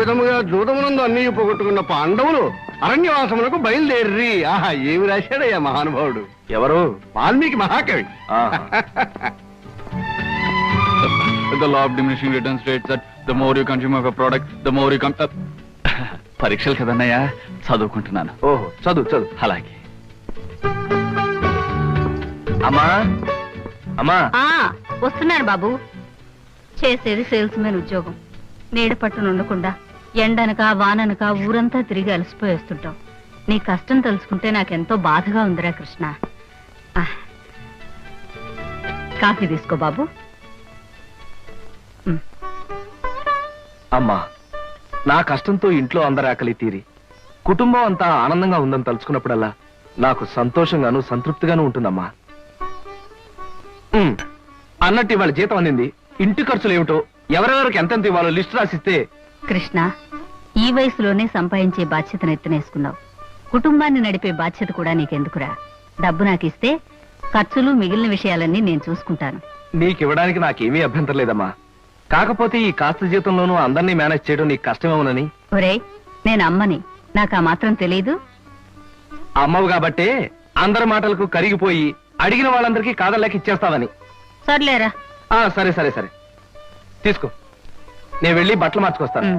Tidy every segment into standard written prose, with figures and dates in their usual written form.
విధముగా జూదమునందు అన్ని పోగొట్టుకున్న పాండవులు అరణ్యవాసములకు బయలుదేర్రి. ఆహా, ఏమి రాశాడయ్యా మహానుభావుడు. ఎవరు? వాల్మీకి మహాకవి. The law of diminishing returns states that the more you consume of a product, the more you పరీక్షలు కదన్నయ్యా, చదువుకుంటున్నాను. ఓహో, చదువు చదువు. అలాగే. అమ్మా అమ్మా. వస్తున్నాను బాబు. చేసేది సేల్స్ మెన్ ఉద్యోగం. నీడ పట్టును ఉండకుండా ఎండనక వాననక ఊరంతా తిరిగి అలసిపోయేస్తుంటాం. నీ కష్టం తెలుసుకుంటే నాకెంతో బాధగా ఉందిరా కృష్ణ. కాఫీ తీసుకో బాబు. అమ్మా, నా కష్టంతో ఇంట్లో అందరి ఆకలి తీరి కుటుంబం అంతా ఆనందంగా ఉందని తలుచుకున్నప్పుడల్లా నాకు సంతోషంగాను సంతృప్తిగాను ఉంటుందమ్మా. అన్నట్టు ఇవాళ జీతం అందింది. ఇంటి ఖర్చులు ఏమిటో, ఎవరెవరికి ఎంతెంత ఇవ్వాలో లిస్టు రాసిస్తే. కృష్ణ, ఈ వయసులోనే సంపాదించే బాధ్యతను ఎత్తునేసుకున్నావు. కుటుంబాన్ని నడిపే బాధ్యత కూడా నీకెందుకురా? డబ్బు నాకిస్తే ఖర్చులు మిగిలిన విషయాలన్నీ నేను చూసుకుంటాను. నీకివ్వడానికి నాకేమీ అభ్యంతరం లేదమ్మా. కాకపోతే ఈ కాస్త జీతంలోనూ అందరినీ మేనేజ్ చేయడం నీకు కష్టమేమోనని. ఒరేయ్, నేను అమ్మని, నాకు ఆ మాత్రం తెలీదు. అమ్మవు కాబట్టే అందరి మాటలకు కరిగిపోయి అడిగిన వాళ్ళందరికీ కాదలేక ఇచ్చేస్తావని. సర్లేరా. సరే సరే సరే, తీసుకో. నేను వెళ్ళి బట్టలు మార్చుకొస్తాను.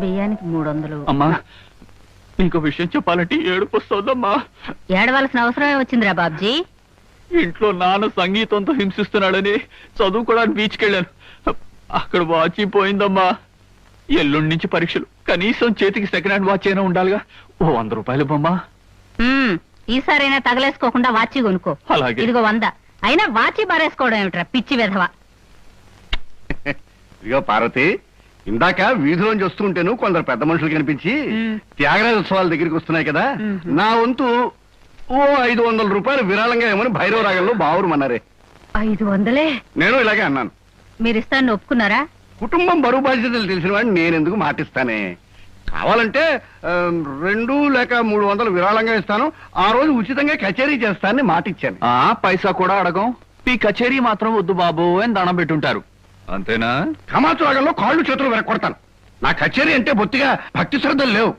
బియ్యానికి 300. అమ్మా, నీకు విషయం చెప్పాలంటే ఏడుపు వస్తుందమ్మా. ఏడవలసిన అవసరమే వచ్చిందిరా బాబ్జీ. ఇంట్లో నాన్న సంగీతంతో హింసిస్తున్నాడని చదువుకోవడానికి బీచ్కి వెళ్ళాను. అక్కడ వాచ్ పోయిందమ్మా. ఎల్లుండి నుంచి పరీక్షలు. కనీసం చేతికి సెకండ్ హ్యాండ్ వాచ్ అయినా ఉండాలిగా. ఓ 100 రూపాయలు బొమ్మా. ఈసారైనా తగలేసుకోకుండా వాచి కొనుక్కో. అలాగే. ఇదిగో 100. అయినా వాచి బారేసుకోవడం ఏమిట్రా పిచ్చి వెధవ. ఇదిగో పార్వతి, ఇందాక వీధిలోంచి వస్తుంటేను కొందరు పెద్ద మనుషులు కనిపించి త్యాగరాజ ఉత్సవాల దగ్గరికి వస్తున్నాయి కదా, నా వంతు ఓ 500 రూపాయలు విరాళంగా ఏమని భైరవ రాగంలో బావురమన్నారే. 500? నేను ఇలాగే అన్నాను. మీరిస్తాను ఒప్పుకున్నారా? కుటుంబం బరువు బాధ్యతలు తెలిసిన వాడిని నేనెందుకు మాటిస్తానే. కావాలంటే 2 లేక 300 విరాళంగా ఇస్తాను. ఆ రోజు ఉచితంగా కచేరీ చేస్తానని మాటిచ్చాను. పైసా కూడా అడగం. ఈ కచేరీ మాత్రం వద్దు బాబు అని దండం పెట్టుంటారు. అంతేనా? కమాతు రాగంలో కాళ్ళు చేతులు వెరకొడతాను. నా కచేరీ అంటే బొత్తిగా భక్తి శ్రద్ధలు లేవు.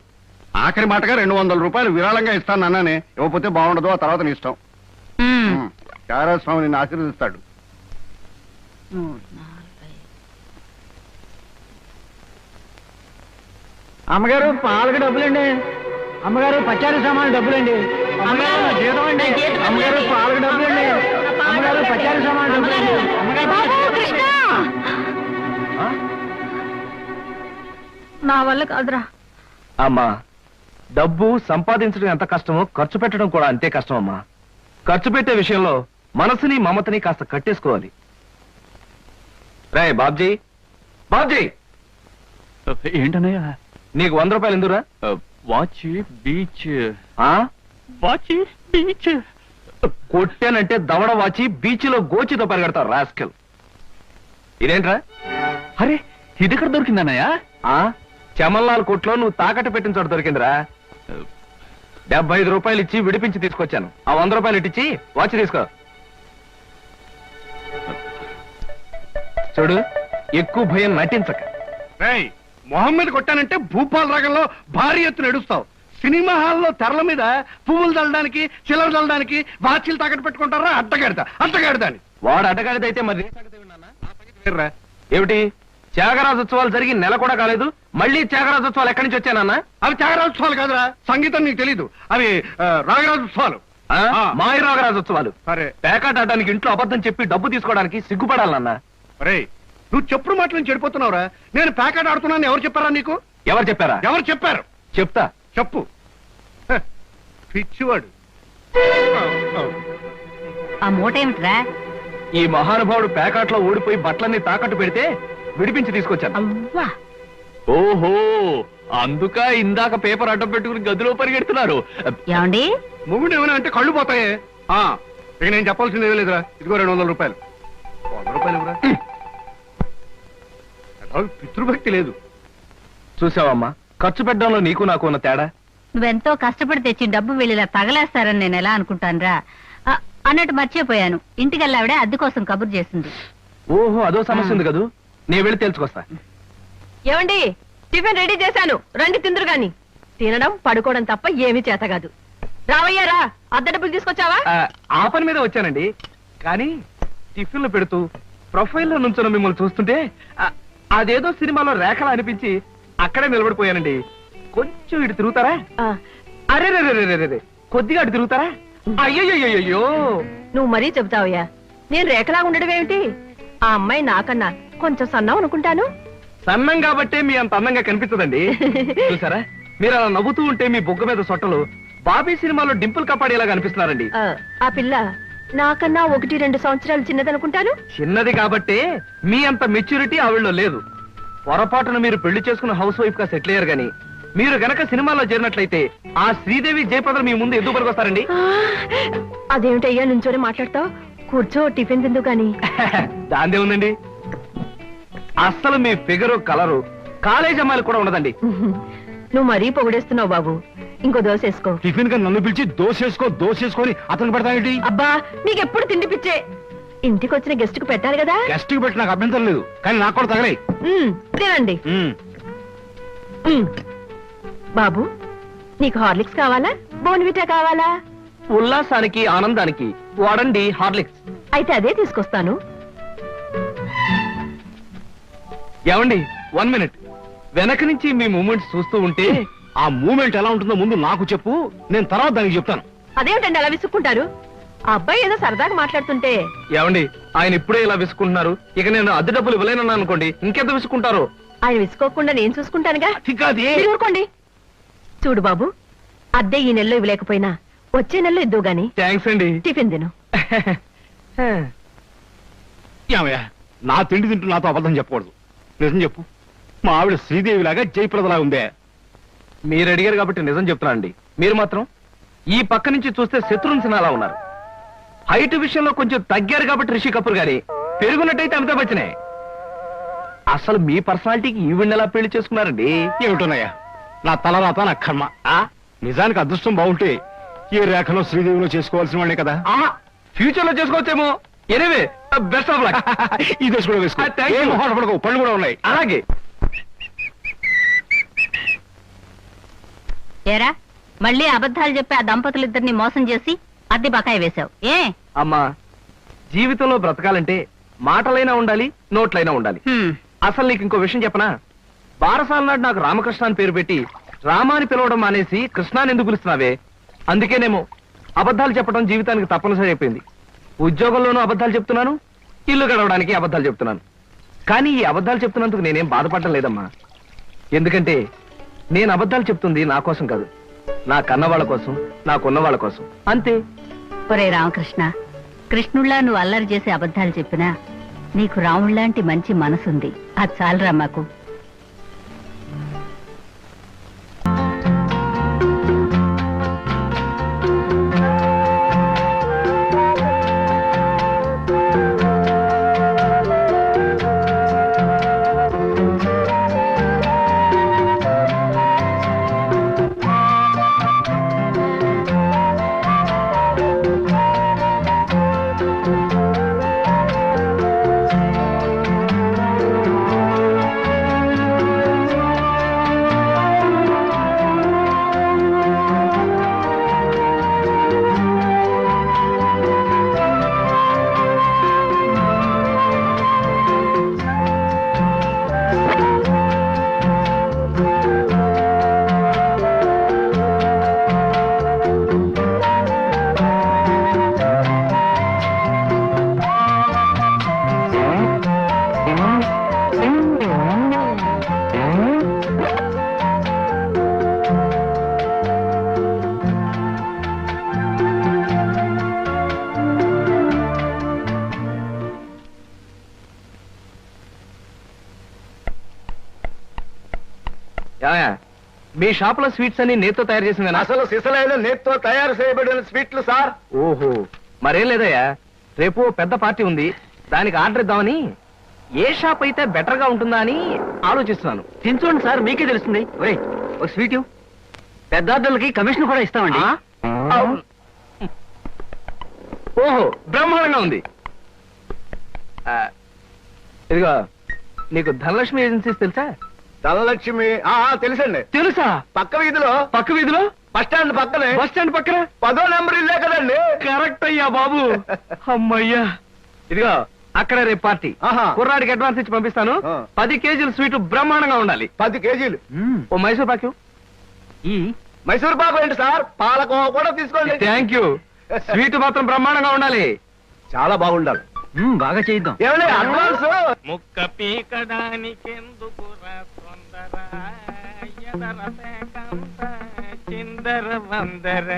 ఆఖరి మాటగా 200 రూపాయలు విరాళంగా ఇస్తాను అన్నానే. ఇవ్వకపోతే బాగుండదు, ఆ తర్వాత నీ ఇష్టం. త్యాగరాజ స్వామి నిన్ను ఆశీర్వదిస్తాడు. అమ్మగారు పాలకు డబ్బులండి. అమ్మగారు పచారీ సామాన్ డబ్బులండి. అమ్మగారు నా జీతం అండి. అమ్మగారు పాలకు డబ్బులండి. అమ్మగారు పచారీ సామాన్ డబ్బులండి. నా వల్ల కాదురా. అమ్మా, డబ్బు సంపాదించడం ఎంత కష్టమో ఖర్చు పెట్టడం కూడా అంతే కష్టం అమ్మా. ఖర్చు పెట్టే విషయంలో మనసుని మమతని కాస్త కట్టేసుకోవాలి. రే బాబ్జీ, బాబ్జీ. ఏంటన్నయ్యా? నీకు 100 రూపాయలు ఎందురా? Watch beach. వాచ్ బీచ్ కొట్టానంటే దవడ వాచి బీచ్ లో గోచితో పరిగెడతారు రాస్కెల్. ఇదేంట్రా? అరే, ఇది ఎక్కడ దొరికిందన్నయ్యా? చమల్లాల్ కొట్లో నువ్వు తాకట్టు పెట్టిన చోట దొరికిందిరా. 75 రూపాయలు ఇచ్చి విడిపించి తీసుకొచ్చాను. ఆ 100 రూపాయలు ఇట్టించి వాచ్ తీసుకో. చూడు, ఎక్కువ భయం నటించక. మొహమ్మద్ కొట్టానంటే భూపాల్ రాగంలో భారీ ఎత్తున ఎడుస్తావు. సినిమా హాల్లో తెరల మీద పువ్వులు చల్లడానికి, చిల్లర చల్లడానికి వాచీలు తాకట్టు పెట్టుకుంటారా? అడ్డగాడిదా అని. వాడు అడ్డగాడిదైతే మరి ఏమిటి? త్యాగరాజోత్సవాలు జరిగి నెల కూడా కాలేదు, మళ్ళీ త్యాగరాజోత్సవాలు ఎక్కడి నుంచి వచ్చానన్నా? అవి త్యాగరాజోత్సవాలు కాదురా, సంగీతం నీకు తెలీదు. అవి రాగరాజోత్సవాలు. మాయ రాగరాజోత్సవాలు. సరే, పేకాట ఆడడానికి ఇంట్లో అబద్ధం చెప్పి డబ్బు తీసుకోవడానికి సిగ్గుపడాలన్నా. అరే, నువ్వు చెప్పుడు మాటలు నుంచి చెడిపోతున్నావురా. నేను పేకాట ఆడుతున్నాను ఎవరు చెప్పారా నీకు? ఎవరు చెప్పారా? ఎవరు చెప్పారు? చెప్తా, చెప్పు. పిచ్చివాడు. ఆ మూటేమిట్రా? ఈ మహానుభావుడు పేకాట్లో ఓడిపోయి బట్టలన్నీ తాకట్టు పెడితే విడిపించి తీసుకొచ్చాను. ఓహో, అందుక ఇందాక పేపర్ అడ్డం పెట్టుకుని గదిలో పరిగెడుతున్నారు. ఏమండి, మొగుడు ఏమైనా అంటే కళ్ళు పోతాయే. ఇక నేను చెప్పాల్సింది ఏమీ లేదురా. ఇదిగో 200 రూపాయలు. 100 రూపాయలు ఇవ్వరా? పితృభక్తి లేదు. చూసావమ్మా, ఖర్చు పెట్టడంలో నీకు నాకు ఉన్న తేడా. నువ్వెంతో కష్టపడి తెచ్చి డబ్బు వెళ్ళిలా తగలేస్తారని నేను ఎలా అనుకుంటానురా. అన్నట్టు మర్చిపోయాను, ఇంటికెళ్ళావిడే అద్దె కోసం కబురు చేసింది. ఓహో అదో సమస్య ఉంది కదూ, నేను వెళ్ళి తెలుసుకొస్తా. ఏమండి, టిఫిన్ రెడీ చేశాను, రండి తిందురు గాని. తినడం పడుకోవడం తప్ప ఏమీ చేత కాదు. రావయ్యారా, అద్దె డబ్బులు తీసుకొచ్చావా? ఆ పని మీద వచ్చానండి, కానీ టిఫిన్లు పెడుతూ ప్రొఫైల్లో నుంచున్న మిమ్మల్ని చూస్తుంటే అదేదో సినిమాలో రేఖలా అనిపించి అక్కడే నిలబడిపోయానండి. కొంచెం ఇటు తిరుగుతారా? అరే రే కొద్దిగా అటు తిరుగుతారా? అయ్యో నువ్వు మరీ చెబుతావయ్యా. నేను రేఖలా ఉండడం ఏమిటి? ఆ అమ్మాయి నాకన్నా కొంచెం సన్నం అనుకుంటాను. సన్నం కాబట్టే మీ అంత అందంగా కనిపించదండి. చూసారా, మీరు అలా నవ్వుతూ ఉంటే మీ బొగ్గ మీద సొట్టలు బాబీ సినిమాలో డింపుల్ కపాడేలాగా అనిపిస్తున్నారండి. ఆ పిల్ల నాకన్నా 1-2 సంవత్సరాలు చిన్నదనుకుంటాను. చిన్నది కాబట్టే మీ అంత మెచ్యూరిటీ ఆవిడలో లేదు. పొరపాటున మీరు పెళ్లి చేసుకున్న హౌస్ వైఫ్ గా సెటిల్ అయ్యారు గాని మీరు గనక సినిమాలో చేరినట్లయితే ఆ శ్రీదేవి జయప్రద మీ ముందు ఎందుకు పనికొస్తారండి? అదేమిటయ్యా నుంచోనే మాట్లాడతావు? కూర్చో, టిఫిన్ తిందు గాని. దాందే ఉందండి, అస్సలు మీ ఫిగరు కలరు కాలేజ్ అమ్మాయిలు కూడా ఉండదండి. నువ్వు మరీ పొగిడేస్తున్నావు బాబు. ఇంకో దోశ వేసుకో. టిఫిన్ గా నన్ను పిలిచి దోసేసుకొని అతను పెడతాయేంటి? అబ్బా, నీకెప్పుడు తిండి పిచ్చే. ఇంటికి వచ్చిన గెస్ట్ కు పెట్టాలి కదా. గెస్ట్ కి పెట్టి నాకు అభ్యంతరం లేదు, కానీ నాకు కూడా తగలే. తినండి. బాబు, నీకు హార్లిక్స్ కావాలా, బోన్విటా కావాలా? ఉల్లాసానికి ఆనందానికి వాడండి హార్లిక్స్. అయితే అదే తీసుకొస్తాను. ఏమండి, 1 మినిట్. వెనక నుంచి మీ మూమెంట్స్ చూస్తూ ఉంటే ఆ మూమెంట్ ఎలా ఉంటుందో ముందు నాకు చెప్పు, నేను తర్వాత దానికి చెప్తాను. అదేమిటండి అలా విసుక్కుంటారు? ఆ అబ్బాయి ఏదో సరదాగా మాట్లాడుతుంటే. ఏమండి, ఆయన ఇప్పుడే ఇలా విసుకుంటున్నారు, ఇక నేను అద్దె డబ్బులు ఇవ్వలేనన్నా అనుకోండి, ఇంకెంత విసుకుంటారో. ఆయన విసుకోకుండా నేను చూసుకుంటానుగా. మీరు ఊరుకోండి. చూడు బాబు, అద్దె ఈ నెలలో ఇవ్వలేకపోయినా వచ్చే నెలలో ఇద్దు గాని. థ్యాంక్స్ అండి. టిఫిన్ తిను. ఏమయ్యా, నా తిండి తింటూ నాతో అబద్ధం చెప్పకూడదు. నిజం చెప్పు, మా ఆవిడ శ్రీదేవిలాగా జయప్రదలా ఉందే? మీరు అడిగారు కాబట్టి నిజం చెప్తున్నానండి. మీరు మాత్రం ఈ పక్క నుంచి చూస్తే శత్రుఘ్న సిన్హా ఉన్నారు. హైట్ విషయంలో కొంచెం తగ్గారు కాబట్టి రిషి కపూర్ గారి, పెరుగునట్టయితే అమితాబ్ బచ్చనే. అసలు మీ పర్సనాలిటీకి ఈవిడ్ని ఎలా పెళ్లి చేసుకున్నారండి? ఏమిటోనయ్యా, నా తలరాత నా కర్మ. నిజానికి అదృష్టం బాగుంటే ఈ రేఖలో శ్రీదేవిలో చేసుకోవాల్సిన వాళ్ళే కదా. ఫ్యూచర్ లో చేసుకోవచ్చేమో. Anyway, best of luck. ఈ దశ కూడా వేసుకో. ఏం మొహమాటపడకు, పళ్ళు కూడా ఉన్నాయి. అలాగే. ఏరా, మళ్ళీ అబద్ధాలు చెప్పి ఆ దంపతులిద్దరిని మోసం చేసి అద్దె బకాయి వేశావు ఏ? అమ్మా, జీవితంలో బ్రతకాలంటే మాటలైనా ఉండాలి, నోట్లైనా ఉండాలి. అసలు నీకు ఇంకో విషయం చెప్పనా? బారసాల నాడు నాకు రామకృష్ణ అని పేరు పెట్టి రామాని పిలవడం మానేసి కృష్ణాని ఎందుకు పిలుస్తున్నావే? అందుకేనేమో అబద్ధాలు చెప్పడం జీవితానికి తప్పనిసరి అయిపోయింది. ఉద్యోగంలోనూ అబద్ధాలు చెప్తున్నాను, ఇల్లు గడవడానికి అబద్ధాలు చెప్తున్నాను. కానీ ఈ అబద్ధాలు చెప్తున్నందుకు నేనేం బాధపడటం లేదమ్మా. ఎందుకంటే నేను అబద్ధాలు చెప్తుంది నా కోసం కాదు, నా కన్నవాళ్ల కోసం, నాకున్న వాళ్ళ కోసం, అంతే. ఒరే రామకృష్ణ, కృష్ణుళ్ళ నువ్వు అల్లరి చేసి అబద్ధాలు చెప్పినా నీకు రాముళ్లాంటి మంచి మనసుంది. అది చాలరా మాకు. మీ షాప్ లో స్వీట్స్ అన్ని నేతో తయారు చేసింది? అసలు సిసలైన నేత్తో తయారు చేయబడిన స్వీట్లు సార్. ఓహో, మరేం లేదయ్యా, రేపు పెద్ద పార్టీ ఉంది, దానికి ఆర్డర్ ఇద్దామని. ఏ షాప్ అయితే బెటర్ గా ఉంటుందా అని ఆలోచిస్తున్నాను. తినచూడండి సార్, మీకే తెలుస్తుంది. ఒరే, ఒక స్వీట్ పెద్ద ఆర్డర్లకి కమిషన్ కూడా ఇస్తామండి. ఓహో, బ్రహ్మాండంగా ఉంది. ఇదిగో నీకు ధనలక్ష్మి ఏజెన్సీస్ తెలుసా? ధనలక్ష్మి తెలుసండి. తెలుసా? పక్క వీధిలో పక్క వీధిలో బస్ స్టాండ్ పక్కనే. బస్ స్టాండ్ పక్కన 10వ నెంబర్ ఇల్లే కదండి. కరెక్ట్ అయ్యా బాబు. అమ్మయ్యా. ఇదిగో అక్కడ రేపు పార్టీ. ఆహా. కుర్రాడికి అడ్వాన్స్ ఇచ్చి పంపిస్తాను. 10 కేజీల స్వీట్ బ్రహ్మాండంగా ఉండాలి. 10 కేజీలు. ఓ మైసూర్ పాకు. మైసూర్ పాకు ఏంటి సార్, పాలకోవా కూడా తీసుకోండి. Thank you. స్వీట్ మాత్రం బ్రహ్మాండంగా ఉండాలి. చాలా బాగుండాలి. బాగా చేద్దాం. ఏమండి అడ్వాన్స్? ముక్క పీకడానికెందుకురా తొందర, ఎదర పేకంత చిందర వందర.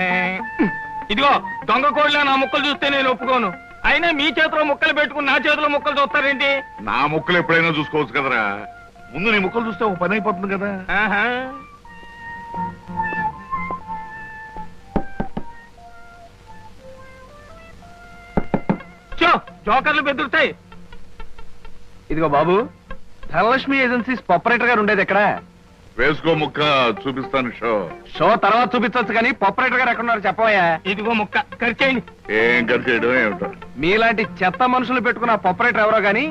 ఇదిగో దొంగ కోళ్ళ నా ముక్కలు చూస్తే నేను ఒప్పుకోను. అయినా మీ చేతిలో ముక్కలు పెట్టుకుని నా చేతిలో ముక్కలు చూస్తారేంటి? నా ముక్కలు ఎప్పుడైనా చూసుకోవచ్చు కదరా. ముందు నీ ముక్కలు చూస్తే ఒక పని అయిపోతుంది కదా. ఆహా. చో జోకర్లు బెదురుతాయి. ఇదిగో బాబు, ధనలక్ష్మి ఏజెన్సీస్ ప్రొపరేటర్ గారు ఉండేది ఎక్కడ? వేసుకో ముక్క చూపిస్తాను. షో తర్వాత చూపించవచ్చు కానీ ప్రొపరేటర్ గారు ఎక్కడున్నారు చెప్పవయ్యా. ఇదిగో ముక్క ఖర్చేయండి. ఏం ఖర్చు చేయడం ఏమిటో. మీలాంటి చెత్త మనుషులు పెట్టుకున్న ప్రొపరేటర్ ఎవరో గానీ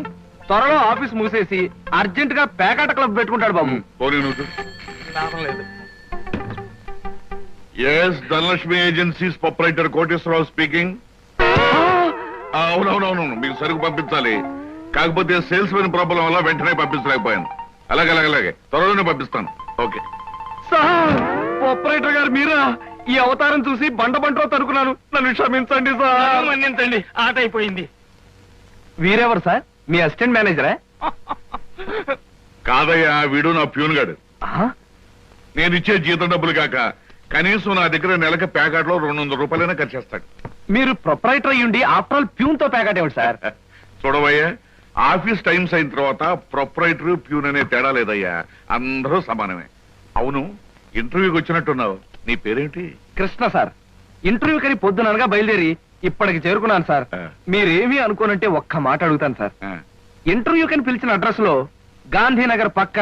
త్వరలో ఆఫీస్ మూసేసి అర్జెంట్ గా పేకాట క్లబ్ పెట్టుకుంటాడు బాబు. పోనీ నువ్వు. లాభం లేదు. Yes, Dhanalakshmi agencies proprietor Koteswararao speaking. అవునవునవును, మీకు సరుకు పంపించాలి. కాకపోతే సేల్స్ మెన్ ప్రాబ్లం వల్ల వెంటనే పంపించలేకపోయాను. అలాగే త్వరలోనే పంపిస్తాను. ఓకే సార్, ప్రొపరేటర్ గారు మీరా? ఈ అవతారం చూసి బంటో తరుకున్నాను. నన్ను క్షమించండి సార్. మన్నించండి, ఆట అయిపోయింది. వీరెవరు సార్? మీ అసిస్టెంట్ మేనేజరా? కాదయ్యా, వీడు నా ప్యూన్ గాడు. ఆహా. నేను ఇచ్చే జీతం డబ్బులు కాక కనీసం నా దగ్గర నెలకి ప్యాకెట్లో 200 రూపాయలైనా ఖర్చు చేస్తాడు. మీరు ప్రొపరైటర్ అయ్యుండి ఆఫ్టర్ ఆల్ ప్యూన్ తో ప్యాకెట్ ఏమిటి సార్? చూడవయ్యా, ఆఫీస్ టైమ్స్ అయిన తర్వాత ప్రొపరైటర్ ప్యూన్ అనే తేడా లేదయ్యా, అందరూ సమానమే. అవును, ఇంటర్వ్యూకి వచ్చినట్టున్నావు. నీ పేరేంటి? కృష్ణ సార్. ఇంటర్వ్యూ కని పొద్దుననగా బయలుదేరి ఇప్పటికి చేరుకున్నాను సార్. మీరేమీ అనుకోనంటే ఒక్క మాట అడుగుతాను సార్. ఇంటర్వ్యూ కని పిలిచిన అడ్రస్ లో గాంధీనగర్ పక్క,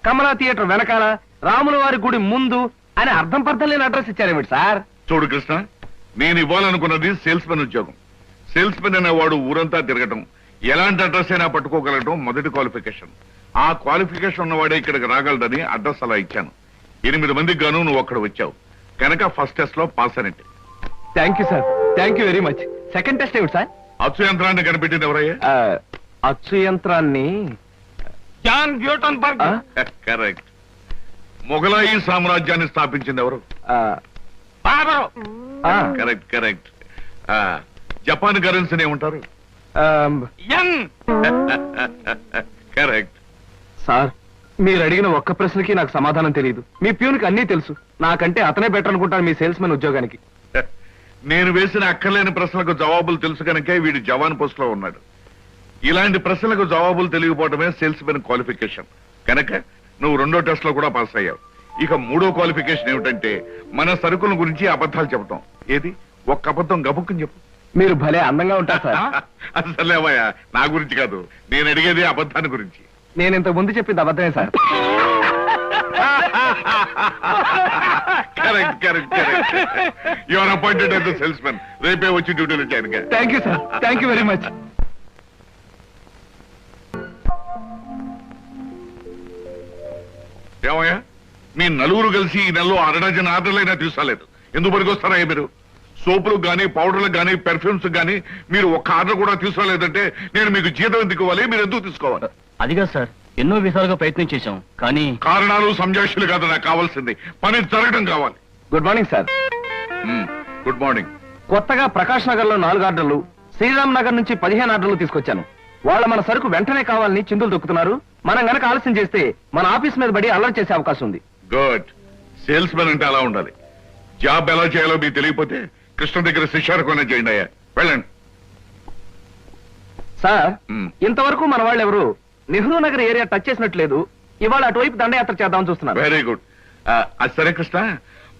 కమలా థియేటర్ వెనకాల, రాముల వారి గుడి ముందు అని అర్థం పర్థం లేని అడ్రస్ ఇచ్చారేమిటి సార్? చూడు కృష్ణ, నేను ఇవ్వాలనుకున్నది సేల్స్ మెన్ ఉద్యోగం. సేల్స్ మెన్ అనేవాడు ఊరంతా తిరగటం, ఎలాంటి అడ్రస్ అయినా పట్టుకోగలగటం మొదటి క్వాలిఫికేషన్. ఆ క్వాలిఫికేషన్ ఉన్నవాడే ఇక్కడికి రాగలడని అడ్రస్ అలా ఇచ్చాను. 8 మందికి గాను నువ్వు అక్కడ వచ్చావు కనుక ఫస్ట్ టెస్ట్ లో పాస్ అయినట్టే. Thank you sir, thank you very much. Second test ఏమిటి సార్? అచ్చు యంత్రాన్ని కనిపెట్టింది ఎవరయ్యా? అచ్చు యంత్రాన్ని జాన్ బ్యూటన్ బర్గ్. కరెక్ట్. మొఘలాయి సామ్రాజ్యాన్ని స్థాపించింది ఎవరు? బాబరు. కరెక్ట్. జపాన్ కరెన్సీని ఏమంటారు? ఎన్. కరెక్ట్. సార్, మీరు అడిగిన ఒక్క ప్రశ్నకి నాకు సమాధానం తెలియదు. మీ ప్యూన్కి అన్నీ తెలుసు. నాకంటే అతనే బెటర్ అనుకుంటాను మీ సేల్స్ మెన్ ఉద్యోగానికి. నేను వేసిన అక్కర్లేని ప్రశ్నలకు జవాబులు తెలుసు కనుకే వీడు జవాన్ పోస్ట్ లో ఉన్నాడు. ఇలాంటి ప్రశ్నలకు జవాబులు తెలియకపోవడమే సేల్స్ మెన్ క్వాలిఫికేషన్. కనుక నువ్వు 2వ టెస్ట్ లో కూడా పాస్ అయ్యావు. ఇక 3వ క్వాలిఫికేషన్ ఏమిటంటే మన సరుకుల గురించి అబద్ధాలు చెప్పటం. ఏది? ఒక్క అబద్ధం గబుక్కుని చెప్పు. మీరు భలే అందంగా ఉంటారు సార్. అసలేవయ్యా, నా గురించి కాదు, నేను అడిగేది అబద్ధాన్ని గురించి. నేను ఇంతకు ముందు చెప్పింది అబద్ధమే sir. Correct. You are appointed as the salesmen. రేపే వచ్చి డ్యూటీలో చేయండి. Thank you sir, thank you very much. ఏమయ్యా, మీ నలుగురు కలిసి ఈ నెలలో 6 డజన్ ఆర్డర్లైనా తీసుకోలేదు. ఎందుకు పనికొస్తారా మీరు? సోపులకు గానీ, పౌడర్లకు గానీ, పెర్ఫ్యూమ్స్ గానీ మీరు ఒక్క ఆర్డర్ కూడా తీసుకోలేదంటే నేను మీకు జీతం ఎందుకు ఇవ్వాలి? మీరు ఎందుకు తీసుకోవాలి? అదిగా సార్, ఎన్నో విధాలుగా ప్రయత్నం చేశాం కానీ కారణాలు సంజాషులు కాదు నాకు కావాల్సింది, పని జరగడం కావాలి. Good morning sir. Good morning. కొత్తగా ప్రకాష్ నగర్ లో 4 ఆర్డర్లు, శ్రీరామ్ నగర్ నుంచి 15 ఆర్డర్లు తీసుకొచ్చాను. వాళ్ళ మన సరుకు వెంటనే కావాలని చిందులు దొక్కుతున్నారు. మనం గనక ఆలస్యం చేస్తే మన ఆఫీస్ మీద పడి అల్లరి చేసే అవకాశం ఉంది. గుడ్. సేల్స్ మెన్ అంటే అలా ఉండాలి. జాబ్ ఎలా చేయాలో మీకు తెలియకపోతే కృష్ణ దగ్గర శిష్యారకమైనా చేయండి అయ్యా. వెళ్ళండి సార్. ఇంతవరకు మన వాళ్ళు ఎవరు నెహ్రూ నగర్ ఏరియా టచ్ చేసినట్లేదు. ఇవాళ అటువైపు దండయాత్ర చేద్దామని చూస్తున్నారు. Very good. అది సరే కృష్ణ,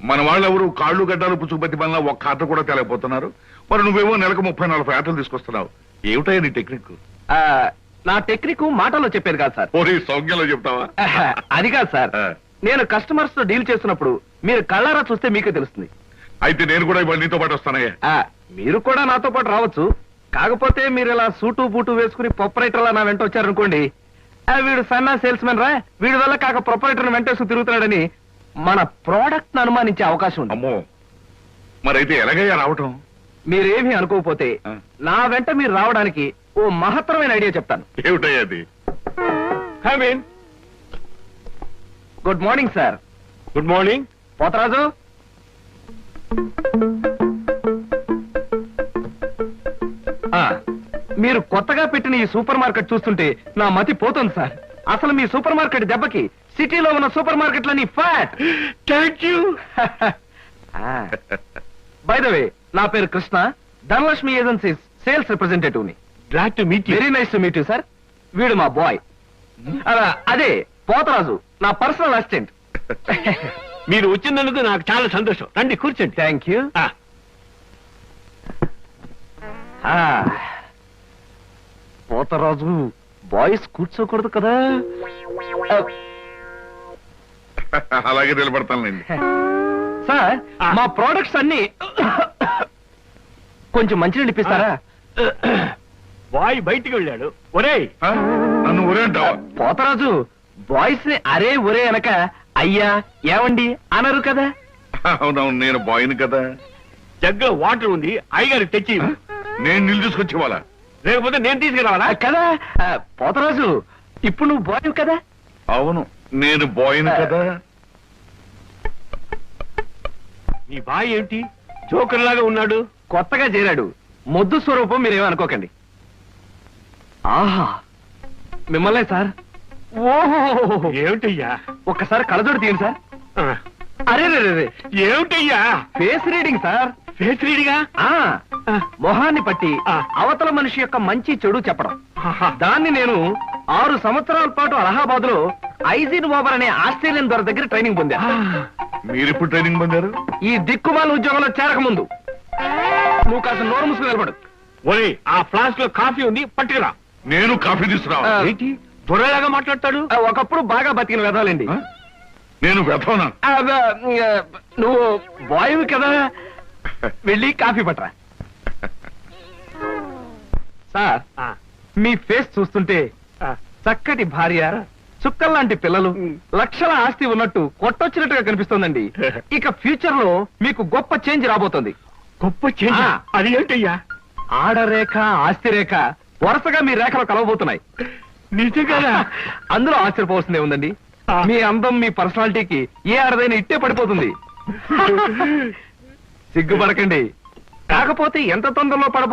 మన వాళ్ళెవరు కాళ్ళు గడ్డాలు పుచ్చుకుపతి వల్ల ఒక్క ఆట కూడా తేలేకపోతున్నారు. మరి నువ్వేమో నెలకు 30-40 ఆటలు తీసుకొస్తున్నావు. ఏమిటయ్యా నీ టెక్నిక్? నా టెక్నిక్ మాటల్లో చెప్పేది కాదు సార్. ఓరి సౌజ్ఞలో చెప్తావా? అది కాదు సార్, నేను కస్టమర్స్ తో డీల్ చేస్తున్నప్పుడు మీరు కళ్ళారా చూస్తే మీకే తెలుస్తుంది. అయితే నేను కూడా ఇవాళ నీతో పాటు వస్తానయ్యా. మీరు కూడా నాతో పాటు రావచ్చు. కాకపోతే మీరు ఇలా సూటు బూటు వేసుకుని ప్రొపరేటర్లా నా వెంట వచ్చారనుకోండి, వీడు సన్నా సేల్స్ మెన్ రా, వీడి వల్ల కాక ప్రొపరేటర్ వెంటేసుకు తిరుగుతున్నాడని మన ప్రోడక్ట్ ను అనుమానించే అవకాశం ఉంది. అమ్మో, మరైతే ఎలాగయ్యా రావటం? మీరేమీ అనుకోకపోతే నా వెంట మీరు రావడానికి ఓ మహత్తరమైన ఐడియా చెప్తాను. ఏమిటయ్యా అది? Good morning sir. Good morning. Potharaju, మీరు కొత్తగా పెట్టిన ఈ సూపర్ మార్కెట్ చూస్తుంటే నా మతి పోతుంది సార్. అసలు మీ సూపర్ మార్కెట్ దెబ్బకి సిటీలో ఉన్న సూపర్ మార్కెట్లని flat. Thank you. By the way, నా పేరు Krishna, Dhanalakshmi agencies sales representative ని. Glad to meet you. Very nice to meet you sir. వీడు మా బాయ్, అదే పోతరాజు, నా పర్సనల్ అసిస్టెంట్. మీరు వచ్చినందుకు నాకు చాలా సంతోషం. రండి కూర్చోండి. Thank you. పోతరాజు, బాయ్స్ కూర్చోకూడదు కదా. అలాగే నిలబడతానులేండి. సార్, మా ప్రోడక్ట్స్ అన్ని కొంచెం మంచినీళ్ళు ఇప్పిస్తారా? బాయ్ బయటికి వెళ్ళాడు. ఒరేయ్, నన్ను ఊరే అంటావా? పోతరాజు, బాయ్స్ ని అరే ఒరే అనక అయ్యా ఏమండి అనరు కదా. అవునవును, నేను బాయ్ని కదా. జగ్గులో వాటర్ ఉంది, అయ్యగారికి తెచ్చి ఇవ్వు. నేను నీళ్ళు తీసుకొచ్చి వాళ్ళ లేకపోతే నేను తీసుకురావాలా? కదా పోతరాజు, ఇప్పుడు నువ్వు బాయ్ కదా. అవును, నేను బాయ్ని కదా. నీ బాయ్ ఏంటి జోకర్ లాగా ఉన్నాడు? కొత్తగా చేరాడు, మొద్దు స్వరూపం, మీరేమనుకోకండి. ఆహా, మిమ్మల్నే సార్. ఓహో, ఏమిటయ్యా? ఒక్కసారి కళ్ళజోడు తీయండి సార్. ఆ, అరే రే, ఏమిటయ్యా? Face reading sir. ఫేస్ రీడింగా? మొహాన్ని పట్టి అవతల మనిషి యొక్క మంచి చెడు చెప్పడం. దాన్ని నేను 6 సంవత్సరాల పాటు అలహాబాద్ లో ఐజిన్ ఓవర్ అనే ఆస్ట్రేలియన్ దొర దగ్గర ట్రైనింగ్ పొందా. మీరిప్పుడు ట్రైనింగ్ పొందారు? ఈ దిక్కుమాల ఉద్యోగంలో చేరక ముందు. నువ్వు కాస్త నోరు మూసుకుని నిలబడు. ఒరేయ్, ఆ ఫ్లాస్క్ లో కాఫీ ఉంది, పట్టుకురా. నేను కాఫీ తీసుకురావా? ఏంటి దొరలాగా మాట్లాడతాడు? ఒకప్పుడు బాగా బతికిన వెదాలండి. నేను వెతవనా? నువ్వు బాయ్ కదా, వెళ్ళి కాఫీ పట్టరా. సార్, మీ ఫేస్ చూస్తుంటే చక్కటి భార్య, చుక్కల్లాంటి పిల్లలు, లక్షల ఆస్తి ఉన్నట్టు కొట్టొచ్చినట్టుగా కనిపిస్తోందండి. ఇక ఫ్యూచర్ లో మీకు గొప్ప చేంజ్ రాబోతోంది. గొప్ప చేంజ్? అది ఏంటయ్యా? ఆడరేఖ, ఆస్తి రేఖ వరుసగా మీ రేఖలు కలవబోతున్నాయి. నిజంగా? అందులో ఆశ్చర్యపోవాల్సిందే ఉందండి. మీ అందం, మీ పర్సనాలిటీకి ఏ ఆడదైనా ఇట్టే పడిపోతుంది. సిగ్గుపడకండి. కాకపోతే ఎంత తొందరలో పడబో